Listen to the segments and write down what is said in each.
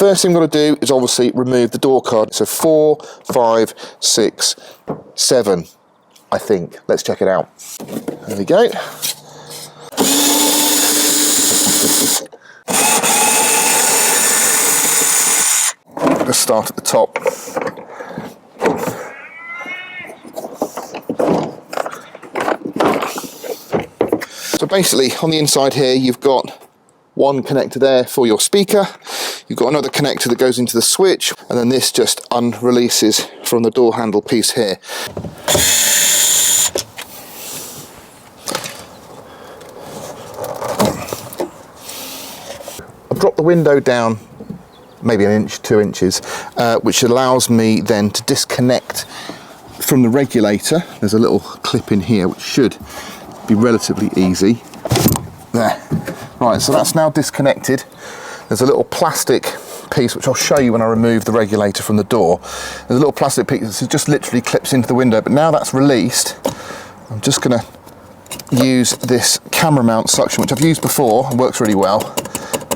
first thing I'm going to do is obviously remove the door card. So 4, 5, 6, 7, I think. Let's check it out. There we go. Let's start at the top. So basically on the inside here you've got one connector there for your speaker, you've got another connector that goes into the switch, and then this just unreleases from the door handle piece here. I've dropped the window down maybe 1 inch, 2 inches, which allows me then to disconnect from the regulator. There's a little clip in here which should be relatively easy. There. Right, so that's now disconnected. There's a little plastic piece which I'll show you when I remove the regulator from the door. There's a little plastic piece that just literally clips into the window, but now that's released, I'm just going to use this camera mount suction, which I've used before and works really well.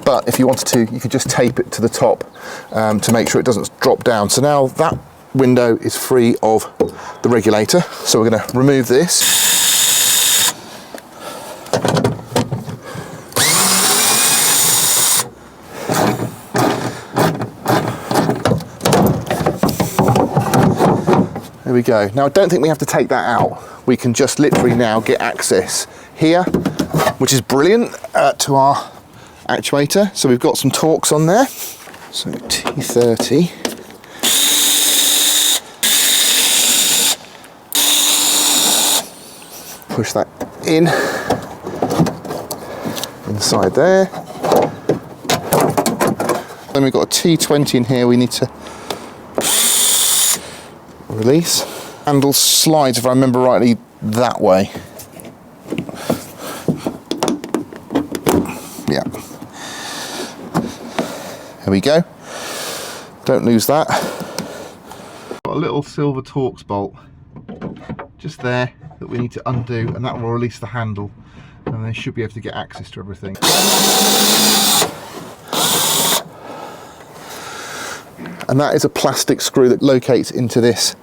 But if you wanted to, you could just tape it to the top to make sure it doesn't drop down. So now that window is free of the regulator. So we're going to remove this. There we go. Now I don't think we have to take that out. We can just literally now get access here, which is brilliant, to our actuator. So we've got some Torx on there. So T30. Push that in, inside there. Then we've got a T20 in here we need to release. Handle slides, if I remember rightly, that way. Yeah. There we go. Don't lose that. Got a little silver Torx bolt just there that we need to undo, and that will release the handle, and they should be able to get access to everything. And that is a plastic screw that locates into this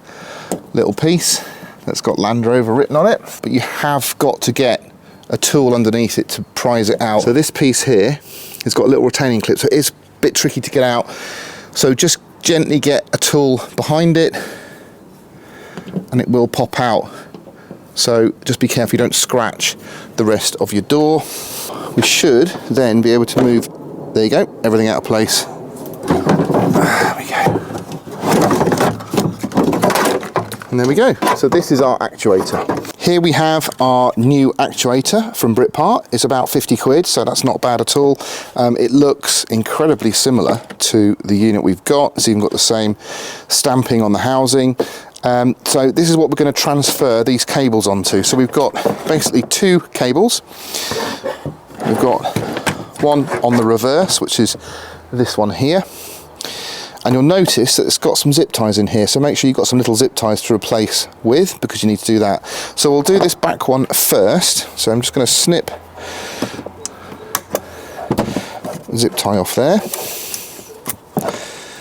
little piece that's got Land Rover written on it, but you have got to get a tool underneath it to prise it out. So this piece here has got a little retaining clip, so it is a bit tricky to get out. So just gently get a tool behind it and it will pop out. So just be careful you don't scratch the rest of your door. We should then be able to move, there you go, everything out of place. There we go. And there we go. So this is our actuator. Here we have our new actuator from Britpart. It's about 50 quid, so that's not bad at all. It looks incredibly similar to the unit we've got. It's even got the same stamping on the housing. So this is what we're going to transfer these cables onto. So we've got basically 2 cables. We've got one on the reverse, which is this one here. And you'll notice that it's got some zip ties in here, so make sure you've got some little zip ties to replace with, because you need to do that. So we'll do this back one first. So I'm just going to snip zip tie off there.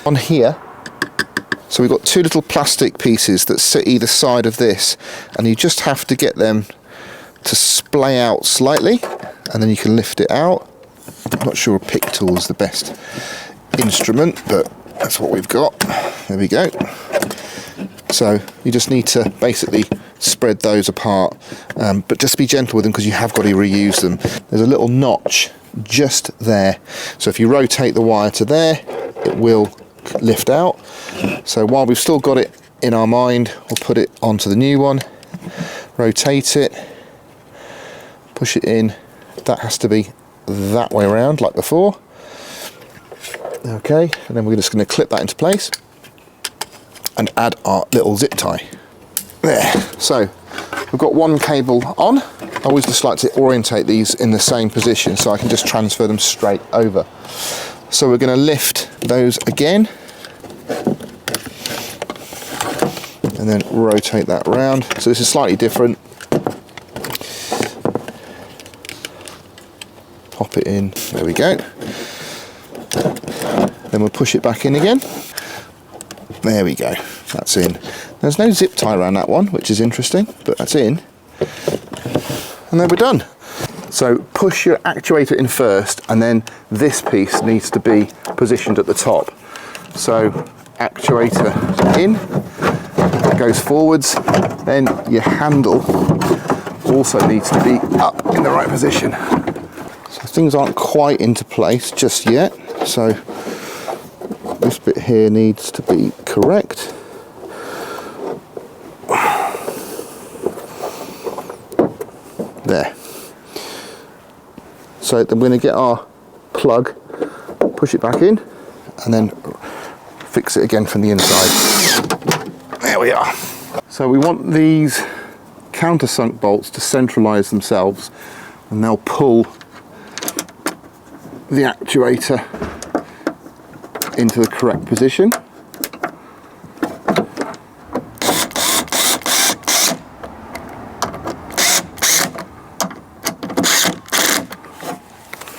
On here, so we've got 2 little plastic pieces that sit either side of this, and you just have to get them to splay out slightly, and then you can lift it out. I'm not sure a pick tool is the best instrument, but that's what we've got. There we go. So you just need to basically spread those apart, but just be gentle with them because you have got to reuse them. There's a little notch just there, so if you rotate the wire to there, it will lift out. So while we've still got it in our mind, we'll put it onto the new one, rotate it, push it in. That has to be that way around like before. Okay, and then we're just going to clip that into place and add our little zip tie. There. So we've got one cable on. I always just like to orientate these in the same position so I can just transfer them straight over. So we're going to lift those again and then rotate that around. So this is slightly different. Pop it in. There we go. Then we'll push it back in again. There we go, that's in. There's no zip tie around that one, which is interesting, but that's in. And then we're done. So push your actuator in first, and then this piece needs to be positioned at the top. So actuator in, goes forwards, then your handle also needs to be up in the right position. So things aren't quite into place just yet, so this bit here needs to be correct. There. So then we're going to get our plug, push it back in, and then fix it again from the inside. There we are. So we want these countersunk bolts to centralize themselves, and they'll pull the actuator into the correct position.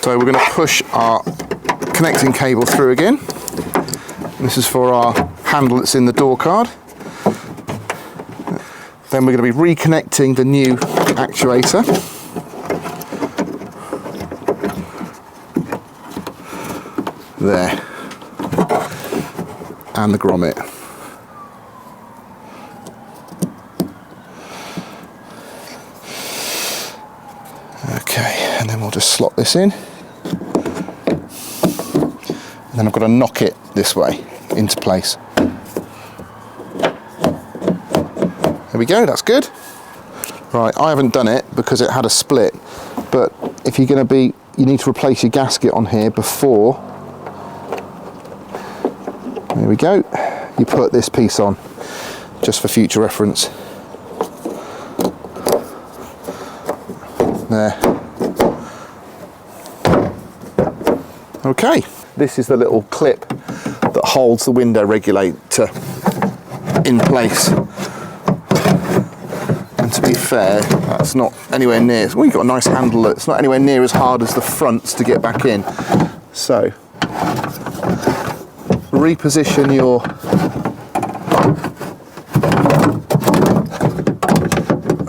So we're going to push our connecting cable through again. This is for our handle that's in the door card. Then we're going to be reconnecting the new actuator. There. And the grommet. Okay, and then we'll just slot this in. And then I've got to knock it this way into place. There we go, that's good. Right, I haven't done it because it had a split, but if you're going to be, you need to replace your gasket on here before. There we go. You put this piece on, just for future reference. There. Okay. This is the little clip that holds the window regulator in place. And to be fair, that's not anywhere near, well, you've got a nice handle that's not anywhere near as hard as the fronts to get back in. So, reposition your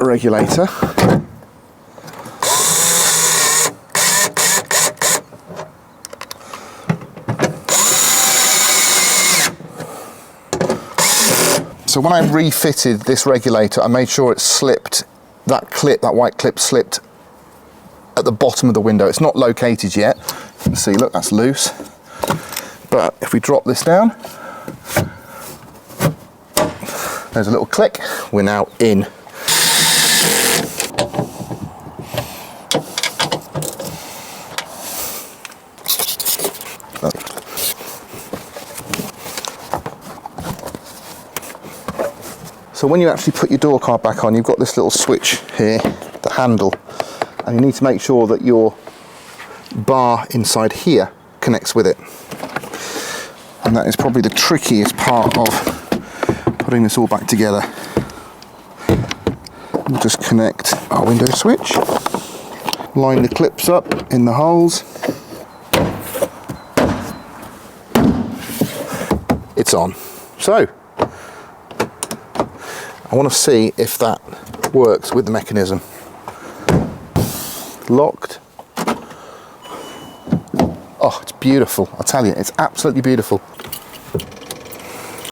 regulator. So when I refitted this regulator, I made sure it slipped, that clip, that white clip slipped at the bottom of the window. It's not located yet. You can see, look, that's loose. But if we drop this down, there's a little click. We're now in. So when you actually put your door card back on, you've got this little switch here, the handle, and you need to make sure that your bar inside here connects with it. And that is probably the trickiest part of putting this all back together. We'll just connect our window switch, line the clips up in the holes. It's on. So, I want to see if that works with the mechanism. Locked. Oh, it's beautiful. I'll tell you, it's absolutely beautiful.